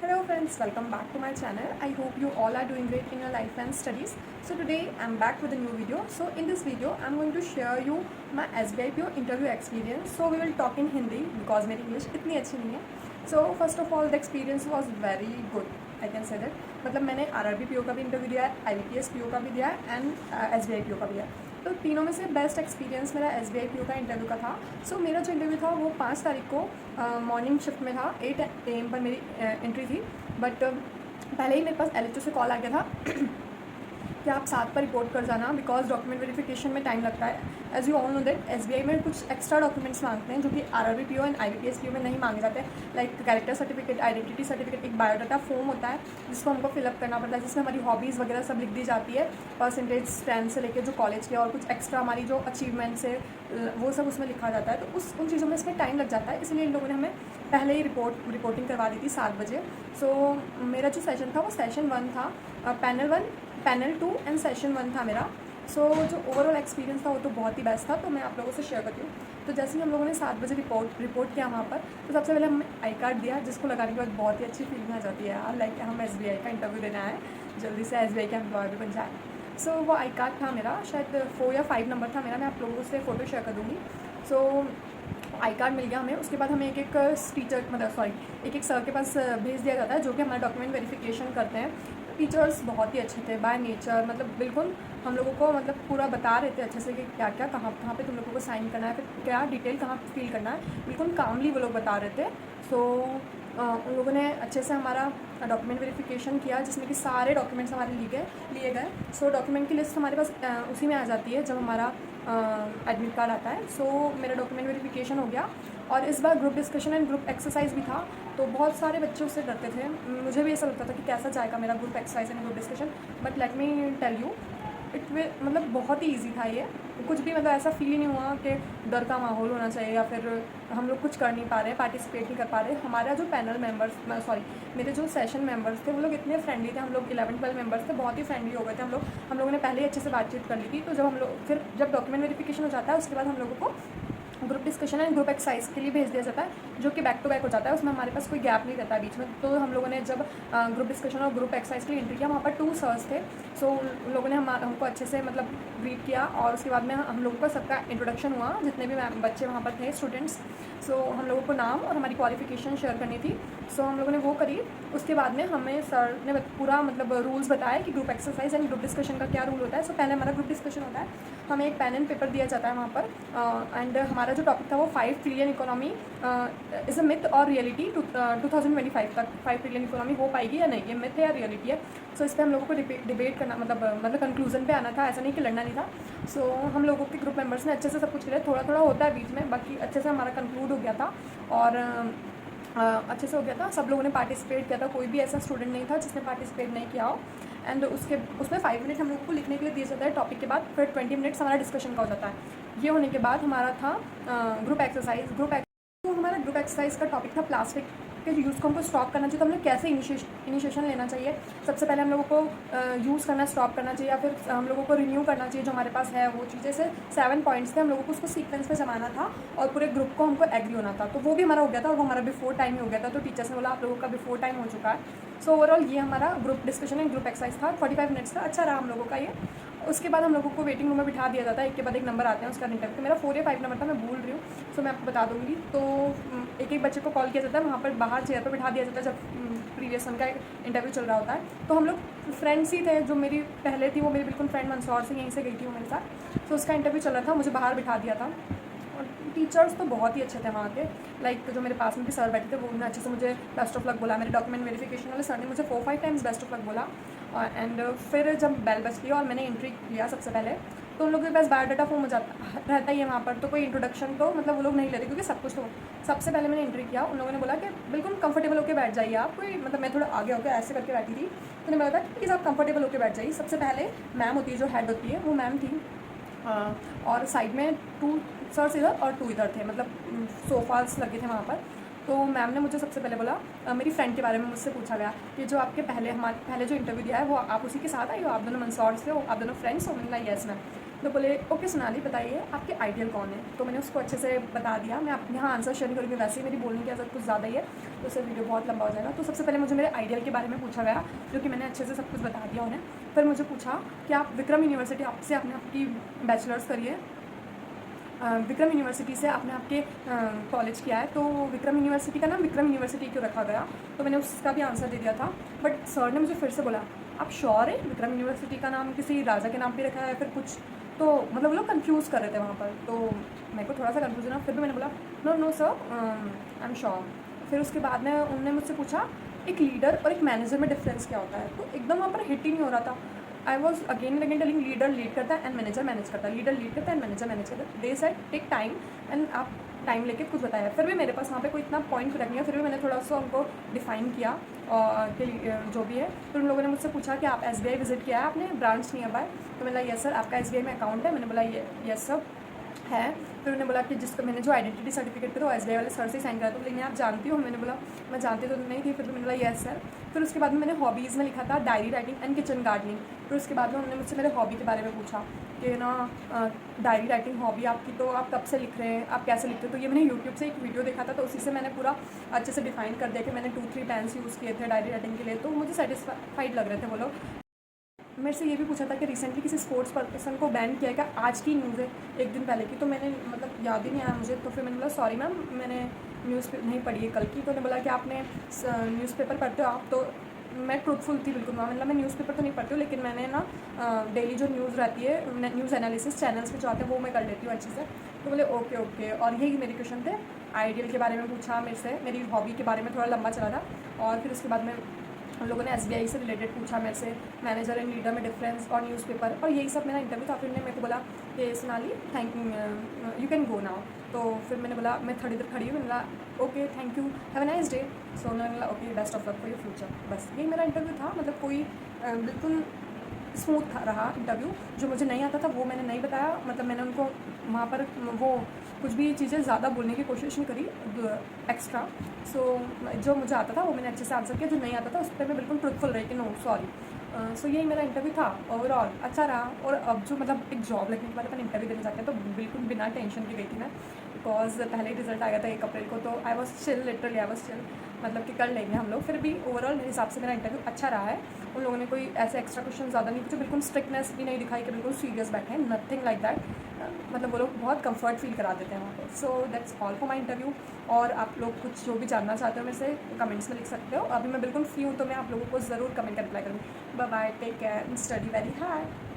Hello friends, welcome back to my channel. I hope you all are doing great in your life and studies. So today I'm back with a new video. So in this video I'm going to share you my SBI PO interview experience. So we will talk in Hindi because my English इतनी अच्छी नहीं है. So first of all the experience was very good. I can say that. मतलब मैंने RRB PO का भी interview दिया है, IBPS PO का भी दिया है एंड SBI PO का भी दिया है. तो तीनों में से बेस्ट एक्सपीरियंस मेरा SBI PO का इंटरव्यू का था. सो मेरा जो इंटरव्यू था वो 5 तारीख को मॉर्निंग शिफ्ट में था. 8 AM पर मेरी एंट्री थी. बट पहले ही मेरे पास LHO से कॉल आ गया था कि आप 7 पर रिपोर्ट कर जाना बिकॉज डॉक्यूमेंट वेरिफिकेशन में टाइम लगता है. As you all know that SBI में कुछ एक्स्ट्रा डॉक्यूमेंट्स मांगते हैं जो कि RRB PO and IBPS PO में नहीं मांगे जाते. Like character certificate, identity certificate, एक बायोडाटा फॉर्म होता है जिसको हमको फिलअप करना पड़ता है, जिसमें हमारी हॉबीज़ वगैरह सब लिख दी जाती है, परसेंटेज स्टैंड से लेकर जो कॉलेज के और कुछ एक्स्ट्रा हमारी जो अचीवमेंट्स है वो सब उसमें लिखा जाता है. तो उन चीज़ों में इसमें टाइम लग जाता है, इसलिए इन लोगों ने हमें पहले ही रिपोर्टिंग करवा दी थी 7 बजे. सो मेरा जो सेशन था वो सेशन 1 था, पैनल 1, पैनल 2 एंड सेशन 1 था मेरा. सो जो ओवरऑल एक्सपीरियंस था वो तो बहुत ही बेस्ट था, तो मैं आप लोगों से शेयर करती हूँ. तो जैसे ही हम लोगों ने 7 बजे रिपोर्ट किया वहाँ पर, तो सबसे पहले हमें आई कार्ड दिया जिसको लगाने के बाद बहुत ही अच्छी फीलिंग आ जाती है यार, लाइक हम SBI का इंटरव्यू देना है, जल्दी से SBI का एम्प्लॉय भी बन जाए. सो वो आई कार्ड था मेरा, शायद 4 या 5 नंबर था मेरा. मैं आप लोगों से फ़ोटो शेयर कर दूँगी. सो आई कार्ड मिल गया हमें. उसके बाद हमें एक सर के पास भेज दिया जाता है जो कि हमारा डॉक्यूमेंट वेरिफिकेशन करते हैं. टीचर्स बहुत ही अच्छे थे बाय नेचर, मतलब बिल्कुल हम लोगों को मतलब पूरा बता रहे थे अच्छे से कि क्या क्या कहाँ पे तुम लोगों को साइन करना है, फिर क्या डिटेल कहाँ फिल करना है, बिल्कुल कामली वो लोग बता रहे थे. सो उन लोगों ने अच्छे से हमारा डॉक्यूमेंट वेरिफिकेशन किया जिसमें कि सारे डॉक्यूमेंट्स हमारे लिए गए. सो डॉक्यूमेंट की लिस्ट हमारे पास उसी में आ जाती है जब हमारा एडमिट कार्ड आता है. सो मेरा डॉक्यूमेंट वेरिफिकेशन हो गया. और इस बार group discussion and group exercise भी था, तो बहुत सारे बच्चे उससे डरते थे. मुझे भी ऐसा लगता था कि कैसा जाएगा मेरा group exercise and group discussion. But let me tell you मतलब बहुत ही ईजी था ये. कुछ भी मतलब ऐसा फील ही नहीं हुआ कि डर का माहौल होना चाहिए या फिर हम लोग कुछ कर नहीं पा रहे, पार्टिसिपेट नहीं कर पा रहे. हमारा जो पैनल मेंबर्स मेरे जो सेशन मेंबर्स थे वो लोग इतने फ्रेंडली थे. हम लोग 11-12 मेंबर्स थे, बहुत ही फ्रेंडली हो गए थे हम लोगों ने पहले ही अच्छे से बातचीत कर ली थी. तो जब डॉक्यूमेंट वेरिफिकेशन हो जाता है उसके बाद हम लोगों को group discussion and group exercise के लिए भेज दिया जाता है जो कि बैक टू बैक हो जाता है. उसमें हमारे पास कोई गैप नहीं रहता बीच में. तो हम लोगों ने जब ग्रुप डिस्कशन और ग्रुप एक्सरसाइज के लिए एंट्री किया वहाँ पर 2 सर्स थे. सो उन लोगों ने हमको अच्छे से मतलब ग्रीट किया और उसके बाद में हम लोगों का सबका इंट्रोडक्शन हुआ, जितने भी बच्चे वहाँ पर थे स्टूडेंट्स. सो हम लोगों को नाम और हमारी क्वालिफिकेशन शेयर करनी थी. सो हम लोगों ने वो करी. उसके बाद में हमें सर ने पूरा मतलब रूल्स बताया कि group exercise and group discussion का क्या रूल होता है. सो पहले हमारा ग्रुप डिस्कशन होता है, हमें एक पेन एंड पेपर दिया जाता है वहाँ पर. एंड हमारा जो टॉपिक था वो 5 trillion economy is a myth और रियलिटी. 2025 तक 5 ट्रिलियन इकोनॉमी हो पाएगी या नहीं, ये मिथ है या रियलिटी है. सो इस पर हम लोगों को डिबेट करना मतलब कंक्लूजन पे आना था, ऐसा नहीं कि लड़ना नहीं था. सो हम लोगों के ग्रुप मेंबर्स ने अच्छे से सब कुछ किया. थोड़ा थोड़ा होता है बीच में, बाकी अच्छे से हमारा कंक्लूड हो गया था और अच्छे से हो गया था. सब लोगों ने पार्टिसिपेट किया था, कोई भी ऐसा स्टूडेंट नहीं था जिसने पार्टिसिपेट नहीं किया हो. एंड उसमें 5 मिनट हम लोगों को लिखने के लिए दिया जाता है टॉपिक के बाद, फिर 20 मिनट्स हमारा डिस्कशन का हो जाता है. ये होने के बाद हमारा था ग्रुप एक्सरसाइज. तो हमारा ग्रुप एक्सरसाइज का टॉपिक था प्लास्टिक के यूज़ को हमको स्टॉप करना चाहिए. तो हम लोग कैसे इनिशिएशन लेना चाहिए. सबसे पहले हम लोगों को यूज़ करना स्टॉप करना चाहिए या फिर हम लोगों को रिन्यू करना चाहिए जो हमारे पास है वो चीज़ें से 7 पॉइंट्स थे. हम लोगों को उसको सीक्वेंस में जमाना था और पूरे ग्रुप को हमको एग्री होना था. तो वो भी हमारा हो गया था और वो हमारा बिफोर टाइम ही हो गया था. तो टीचर्स ने बोला आप लोगों का बिफोर टाइम हो चुका है. सो ओवरऑल ये हमारा group discussion and group exercise था. 45 मिनट्स का अच्छा रहा हम लोगों का ये. उसके बाद हम लोगों को वेटिंग रूम में बिठा दिया जाता है, एक के बाद एक नंबर आते हैं उसका इंटरव्यू. तो मेरा 4 या 5 नंबर था, मैं भूल रही हूँ. सो मैं आपको बता दूँगी. तो एक बच्चे को कॉल किया जाता है, वहाँ पर बाहर चेयर पर बिठा दिया जाता है जब प्रीवियस वन का इंटरव्यू चल रहा होता है. तो हम लोग फ्रेंड्स ही थे. जो मेरी पहले थी वो मेरी बिल्कुल फ्रेंड मंदसौर से, यहीं से गई थी वो मेरे साथ. तो उसका इंटरव्यू चल रहा था, मुझे बाहर बिठा दिया था. और टीचर्स तो बहुत ही अच्छे थे वहाँ के. लाइक जो मेरे पास में भी सर बैठे थे वो उन्होंने अच्छे से मुझे बेस्ट ऑफ लक बोला. मेरे डॉक्यूमेंट वेरिफिकेशन वाले सर ने मुझे 4-5 टाइम्स बेस्ट ऑफ लक बोला. एंड फिर जब बेल बजती और मैंने एंट्री किया सबसे पहले, तो उन लोगों के पास बायोडाटा फॉर्म हो जाता रहता ही है वहाँ पर. तो कोई इंट्रोडक्शन तो मतलब वो लोग नहीं लेते क्योंकि सब कुछ. तो सबसे पहले मैंने एंट्री किया, उन लोगों ने बोला कि बिल्कुल कंफर्टेबल होकर बैठ जाइए आप. कोई मतलब मैं थोड़ा आगे होकर ऐसे करके बैठी थी, तो उन्होंने बोला था प्लीज़ आप कंफर्टेबल होकर बैठ जाइए. सबसे पहले मैम होती है जो हेड होती है वो मैम थी. और साइड में 2 सर्स इधर और 2 इधर थे, मतलब सोफ़ास लगे थे वहाँ पर. तो मैम ने मुझे सबसे पहले बोला मेरी फ्रेंड के बारे में मुझसे पूछा गया कि जो आपके पहले जो इंटरव्यू दिया है वो आप उसी के साथ आई हो, आप दोनों मंदसौर से हो, आप दोनों फ्रेंड्स हो. मैंने बोला येस मैम. तो बोले ओके सोनाली बताइए आपके आइडियल कौन है। तो मैंने उसको अच्छे से बता दिया। मैं आप यहाँ आंसर शेयर नहीं करूँगी, वैसे ही मेरी बोलने की आदत कुछ ज़्यादा ही है तो उससे वीडियो बहुत लंबा हो जाएगा। तो सबसे पहले मुझे मेरे आइडियल के बारे में पूछा गया, जो कि मैंने अच्छे से सब कुछ बता दिया उन्हें। फिर मुझे पूछा कि आप विक्रम यूनिवर्सिटी आपसे आपने आपकी बैचलर्स करी है, विक्रम यूनिवर्सिटी से आपने आपके कॉलेज किया है, तो विक्रम यूनिवर्सिटी का नाम विक्रम यूनिवर्सिटी क्यों रखा गया। तो मैंने उसका भी आंसर दे दिया था। बट सर ने मुझे फिर से बोला आप श्योर है विक्रम यूनिवर्सिटी का नाम किसी राजा के नाम पे रखा है फिर कुछ, तो मतलब वो लोग कंफ्यूज कर रहे थे वहाँ पर। तो मेरे को थोड़ा सा कंफ्यूजन हुआ, फिर भी मैंने बोला no no sir I am sure. फिर उसके बाद में उन्होंने मुझसे पूछा एक लीडर और एक मैनेजर में डिफरेंस क्या होता है। तो एकदम वहाँ पर हिट ही नहीं हो रहा था। I was again and again telling leader lead करता है एंड मैनेजर मैनेज करता है, लीडर लीड करता है एंड मैनेजर मैनेज करता है। They said take time and आप टाइम लेके कुछ बताया। फिर भी मेरे पास वहाँ पे कोई इतना पॉइंट रख नहीं, फिर भी मैंने थोड़ा सा उनको डिफाइन किया और जो भी है। फिर उन लोगों ने मुझसे पूछा कि आप SBI विजिट किया है आपने ब्रांच नियर बाय। तो मैंने बोला यस सर। आपका SBI में अकाउंट है। मैंने बोला यस सर है। फिर उन्होंने बोला कि जिसको मैंने जो आइडेंटिटी सर्टिफिकेट था वो SBI वाले सर से साइन करा। तो लेकिन आप जानती हो, मैंने बोला मैं जानती तो नहीं थी। फिर मैंने बोला यस सर। फिर उसके बाद में मैंने हॉबीज़ में लिखा था diary writing and kitchen gardening. फिर उसके बाद में उन्होंने मुझसे मेरे हॉबी के बारे में पूछा कि ना डायरी राइटिंग हॉबी आपकी, तो आप कब से लिख रहे हैं, आप कैसे लिखते हो। तो ये मैंने यूट्यूब से एक वीडियो देखा था, तो उसी से मैंने पूरा अच्छे से डिफाइन कर दिया कि मैंने 2-3 पेन्स यूज़ किए थे डायरी राइटिंग के लिए। तो मुझे सेटिस्फाइड लग रहे थे वो लोग। मेरे से ये भी पूछा था कि रिसेंटली किसी स्पोर्ट्स पर्सन को बैन किया है क्या। आज की न्यूज़ है, एक दिन पहले की। तो मैंने मतलब याद ही नहीं आया मुझे। तो फिर मैंने बोला सॉरी मैम मैंने न्यूज़ नहीं पढ़ी है कल की। तो उन्होंने बोला कि आपने न्यूज़पेपर पढ़ते हो आप। तो मैं ट्रूथफुल थी बिल्कुल। मतलब मैं न्यूज़पेपर तो नहीं पढ़ती हूँ, लेकिन मैंने ना डेली जो न्यूज़ रहती है न्यूज़ एनालिसिस चैनल्स पे जो आते हैं वो मैं कर लेती हूँ अच्छे से। तो बोले ओके ओके। और यही मेरे क्वेश्चन थे। आइडियल के बारे में पूछा मेरे से, मेरी हॉबी के बारे में थोड़ा लंबा चला था। और फिर उसके बाद में उन लोगों ने SBI से रिलेटेड पूछा मेरे से, मैनेजर एंड लीडर में डिफरेंस और न्यूज़पेपर, और यही सब मेरा इंटरव्यू था। फिर उन्होंने मेरे को बोला कि Sonali thank you can go now. तो फिर मैंने बोला मैं थोड़ी देर खड़ी हूँ। मैंने बोला okay thank you have a nice day. So उन्होंने बोला okay best of luck for your future. बस यही मेरा इंटरव्यू था। मतलब कोई बिल्कुल स्मूथ रहा इंटरव्यू। जो मुझे नहीं आता था वो मैंने नहीं बताया। मतलब मैंने उनको वहाँ पर वो कुछ भी चीज़ें ज़्यादा बोलने की कोशिश नहीं करी एक्स्ट्रा। सो जो मुझे आता था वो मैंने अच्छे से आंसर किया, जो नहीं आता था उस पर मैं बिल्कुल ट्रुथफुल रही कि नो सॉरी। सो यही मेरा इंटरव्यू था। ओवरऑल अच्छा रहा। और अब जो मतलब एक जॉब लगने के बाद अपन इंटरव्यू देने जाते हैं तो बिल्कुल बिना टेंशन के गई थी मैं, बिकॉज पहले ही रिजल्ट आया था 1 अप्रैल को। तो I was chill, literally I was chill, मतलब कि कर लेंगे हम लोग। फिर भी ओवरऑल मेरे हिसाब से मेरा इंटरव्यू अच्छा रहा है। उन लोगों ने कोई ऐसे एक्स्ट्रा क्वेश्चन ज़्यादा नहीं पूछे, बिल्कुल स्ट्रिक्टनेस भी नहीं दिखाई कि बिल्कुल सीरियस बैठे हैं, नथिंग लाइक दैट। मतलब वो लोग बहुत कंफर्ट फील करा देते हैं वहाँ पर। So that's all for my interview. और आप लोग कुछ जो भी जानना चाहते हो मेरे से कमेंट्स में लिख सकते हो। अभी मैं बिल्कुल फ्री हूँ तो मैं आप लोगों को ज़रूर कमेंट कर रिप्लाई करूँगी। Bye bye, take care and study very hard.